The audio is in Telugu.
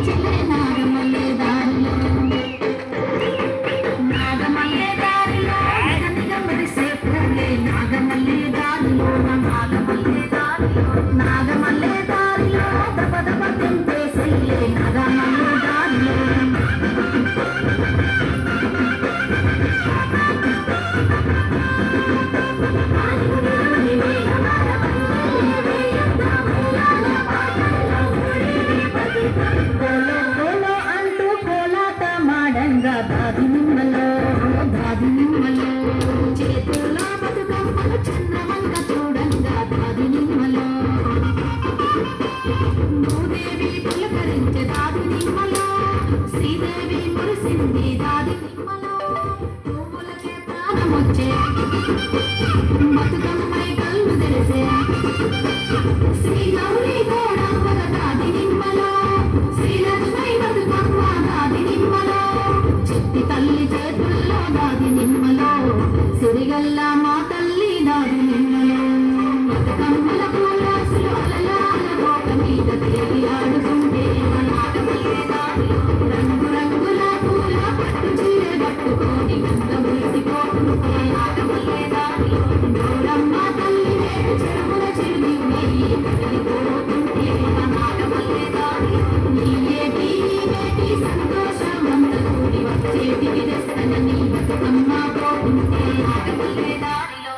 చెల్లె నాగమల్లె దారిలో నాగమల్లె దారిలో నిగనిగ మెరిసే పూలే నాగమల్లె దారిలో నాగమల్లె దారిలో నాగమల్లె దారిలో దబ దబ తెంపేసెల్లే నాగమల్లె దారిలో దాది నిమ్మలో చేతుల్లో బతుకమ్మలు చంద్రవంక చూడంగా దాది నిమ్మలో భూదేవి పులకరించే దాది నిమ్మలో శ్రీదేవి మురిసింది దాది నిమ్మలో పువ్వులకే ప్రాణమొచ్చే బతుకమ్మై కళ్ళు తెలిసే శ్రీ గౌరీ గోడమ్మల దాది నిమ్మలో శ్రీలక్ష్మీ బతుకమ్మ దాది నిమ్మలో చిట్టి తల్లి చేతుల్లో దాది నిమ్మలో సిరిగల్ల మా తల్లి దాది నిమ్మలో బతుకమ్మల పూలాసులు అలలాల గోక మీద తేలి ఆడుతుంటే నాగమల్లె దారిలో రంగు రంగుల పూల పట్టు చీర కట్టుకొని గంగ మురిసిపోతుంటే నాగమల్లె దారిలో గౌరమ్మ తల్లి వేడు చెరువుల చెరువి నెయ్యి కదిలిపోతుంటే నాగమల్లె దారిలో నీయేటి సంతోషమంత కూడి వచ్చేటికి తెస్తనని బతుకమ్మ పోతుంటే నాగమల్లె దారిలో